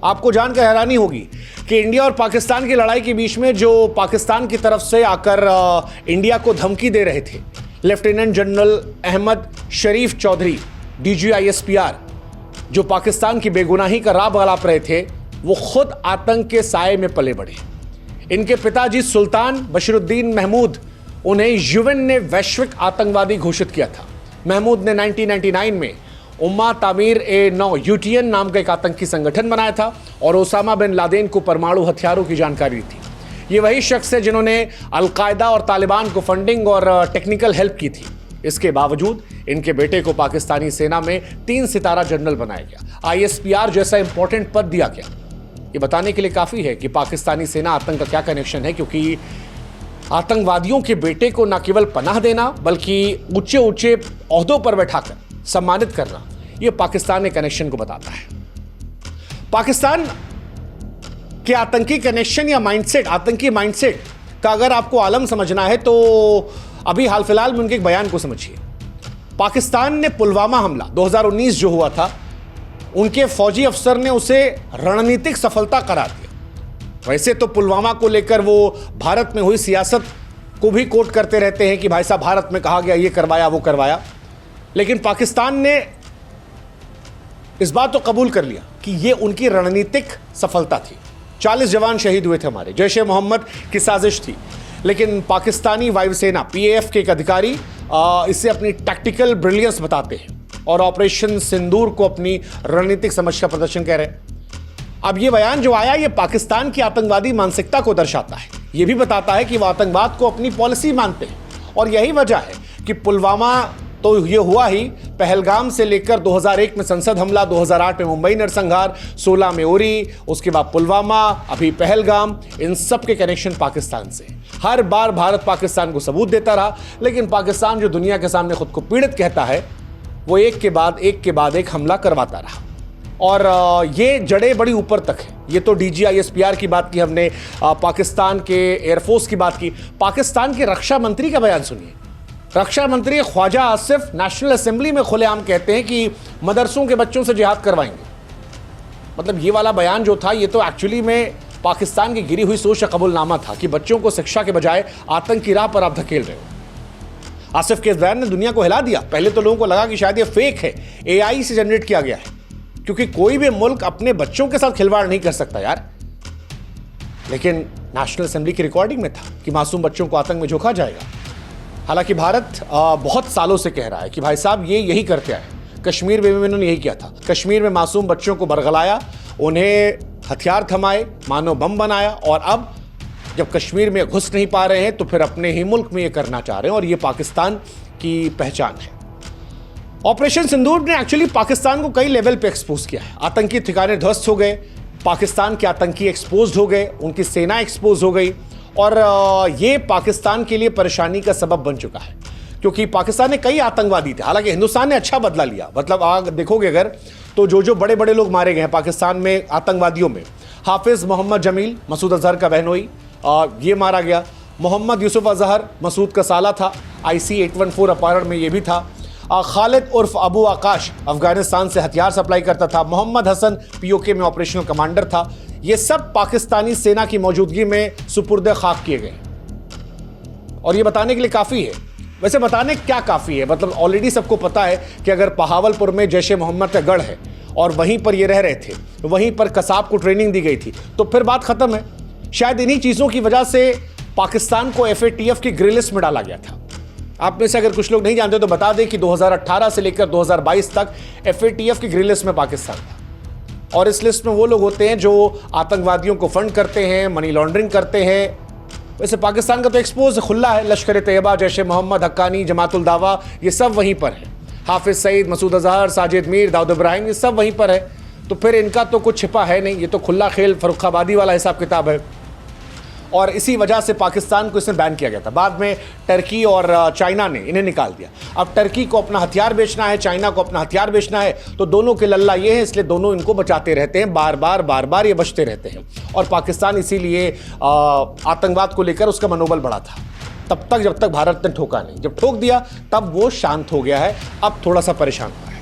आपको जानकर हैरानी होगी कि इंडिया और पाकिस्तान की लड़ाई के बीच में जो पाकिस्तान की तरफ से आकर इंडिया को धमकी दे रहे थे, लेफ्टिनेंट जनरल अहमद शरीफ चौधरी DGISPR, जो पाकिस्तान की बेगुनाही का राब गलाप रहे थे, वो खुद आतंक के साए में पले बढ़े। इनके पिताजी सुल्तान बशरुद्दीन महमूद, उन्हें यूएन ने वैश्विक आतंकवादी घोषित किया था। महमूद ने 1999 में उम्मा तामीर-ए-9 UTN नाम का एक आतंकी संगठन बनाया था और ओसामा बिन लादेन को परमाणु हथियारों की जानकारी थी। ये वही शख्स है जिन्होंने अलकायदा और तालिबान को फंडिंग और टेक्निकल हेल्प की थी। इसके बावजूद इनके बेटे को पाकिस्तानी सेना में 3 सितारा जनरल बनाया गया, ISPR जैसा इंपॉर्टेंट पद दिया गया। ये बताने के लिए काफी है कि पाकिस्तानी सेना आतंक का क्या कनेक्शन है, क्योंकि आतंकवादियों के बेटे को न केवल पनाह देना बल्कि ऊंचे ऊंचे ओहदों पर बैठाकर सम्मानित करना, यह पाकिस्तान के कनेक्शन को बताता है। पाकिस्तान के आतंकी कनेक्शन या माइंडसेट, आतंकी माइंडसेट का अगर आपको आलम समझना है तो अभी हाल फिलहाल में उनके एक बयान को समझिए। पाकिस्तान ने पुलवामा हमला 2019 जो हुआ था, उनके फौजी अफसर ने उसे रणनीतिक सफलता करार दिया। वैसे तो पुलवामा को लेकर वो भारत में हुई सियासत को भी कोट करते रहते हैं कि भाई साहब भारत में कहा गया, ये करवाया वो करवाया, लेकिन पाकिस्तान ने इस बात तो कबूल कर लिया कि ये उनकी रणनीतिक सफलता थी। 40 जवान शहीद हुए थे हमारे, जैश ए मोहम्मद की साजिश थी, लेकिन पाकिस्तानी वायुसेना PAF के एक अधिकारी इसे अपनी टैक्टिकल ब्रिलियंस बताते हैं और ऑपरेशन सिंदूर को अपनी रणनीतिक समझ का प्रदर्शन कह रहे हैं। अब ये बयान जो आया, ये पाकिस्तान की आतंकवादी मानसिकता को दर्शाता है। ये भी बताता है कि वो आतंकवाद को अपनी पॉलिसी मानते हैं और यही वजह है कि पुलवामा तो ये हुआ ही, पहलगाम से लेकर 2001 में संसद हमला, 2008 में मुंबई नरसंहार, 16 में उरी, उसके बाद पुलवामा, अभी पहलगाम, इन सब के कनेक्शन पाकिस्तान से। हर बार भारत पाकिस्तान को सबूत देता रहा, लेकिन पाकिस्तान जो दुनिया के सामने खुद को पीड़ित कहता है, वो एक के बाद एक हमला करवाता रहा और ये जड़ें बड़ी ऊपर तक है। ये तो DGISPR की बात की हमने, पाकिस्तान के एयरफोर्स की बात की। पाकिस्तान के रक्षा मंत्री का बयान सुनिए। रक्षा मंत्री ख्वाजा आसिफ नेशनल असेंबली में खुलेआम कहते हैं कि मदरसों के बच्चों से जिहाद करवाएंगे। मतलब ये वाला बयान जो था, ये तो एक्चुअली में पाकिस्तान की गिरी हुई सोच का कबूलनामा था कि बच्चों को शिक्षा के बजाय आतंक की राह पर आप धकेल रहे हो। आसिफ के इस बयान ने दुनिया को हिला दिया। पहले तो लोगों को लगा कि शायद ये फेक है, AI से जनरेट किया गया है, क्योंकि कोई भी मुल्क अपने बच्चों के साथ खिलवाड़ नहीं कर सकता यार। लेकिन नेशनल असेंबली की रिकॉर्डिंग में था कि मासूम बच्चों को आतंक में झोंका जाएगा। हालांकि भारत बहुत सालों से कह रहा है कि भाई साहब ये यही करते आए। कश्मीर में भी इन्होंने यही किया था। कश्मीर में मासूम बच्चों को बरगलाया, उन्हें हथियार थमाए, मानो बम बनाया, और अब जब कश्मीर में घुस नहीं पा रहे हैं तो फिर अपने ही मुल्क में ये करना चाह रहे हैं, और ये पाकिस्तान की पहचान है। ऑपरेशन सिंदूर ने एक्चुअली पाकिस्तान को कई लेवल पे एक्सपोज किया है। आतंकी ठिकाने ध्वस्त हो गए, पाकिस्तान के आतंकी एक्सपोज हो गए, उनकी सेना एक्सपोज हो गई, और ये पाकिस्तान के लिए परेशानी का सबब बन चुका है, क्योंकि पाकिस्तान ने कई आतंकवादी थे। हालांकि हिंदुस्तान ने अच्छा बदला लिया। मतलब आप देखोगे अगर तो जो बड़े बड़े लोग मारे गए हैं पाकिस्तान में आतंकवादियों में, हाफिज मोहम्मद जमील, मसूद अजहर का बहनोई, ये मारा गया। मोहम्मद यूसुफ अजहर मसूद का साला था, IC 814 अपहरण में ये भी था। खालिद उर्फ अबू आकाश अफगानिस्तान से हथियार सप्लाई करता था। मोहम्मद हसन POK में ऑपरेशनल कमांडर था। ये सब पाकिस्तानी सेना की मौजूदगी में सुपुर्द खाक किए गए, और ये बताने के लिए काफ़ी है। वैसे बताने क्या काफ़ी है, मतलब ऑलरेडी सबको पता है कि अगर बहावलपुर में जैश ए मोहम्मद का गढ़ है और वहीं पर ये रह रहे थे, वहीं पर कसाब को ट्रेनिंग दी गई थी, तो फिर बात ख़त्म है। शायद इन्हीं चीज़ों की वजह से पाकिस्तान को FATF की ग्रे लिस्ट में डाला गया था। आप में से अगर कुछ लोग नहीं जानते तो बता दें कि 2018 से लेकर 2022 तक FATF की ग्रे लिस्ट में पाकिस्तान था, और इस लिस्ट में वो लोग होते हैं जो आतंकवादियों को फंड करते हैं, मनी लॉन्ड्रिंग करते हैं। वैसे पाकिस्तान का तो एक्सपोज खुला है, लश्कर तैयबा, जैश ए मोहम्मद, हक्कानी, जमातुल दावा, ये सब वहीं पर है। हाफिज सईद, मसूद अजहर, साजिद मीर, दाऊद इब्राहिम, ये सब वहीं पर है। तो फिर इनका तो कुछ छिपा है नहीं, ये तो खुला खेल फर्रुखाबादी वाला हिसाब किताब है, और इसी वजह से पाकिस्तान को इसमें बैन किया गया था। बाद में टर्की और चाइना ने इन्हें निकाल दिया। अब टर्की को अपना हथियार बेचना है, चाइना को अपना हथियार बेचना है, तो दोनों के लल्ला ये है, इसलिए दोनों इनको बचाते रहते हैं, बार बार ये बचते रहते हैं। और पाकिस्तान इसीलिए आतंकवाद को लेकर उसका मनोबल बढ़ा था तब तक, जब तक भारत ने ठोका नहीं। जब ठोक दिया तब वो शांत हो गया है, अब थोड़ा सा परेशान हुआ है।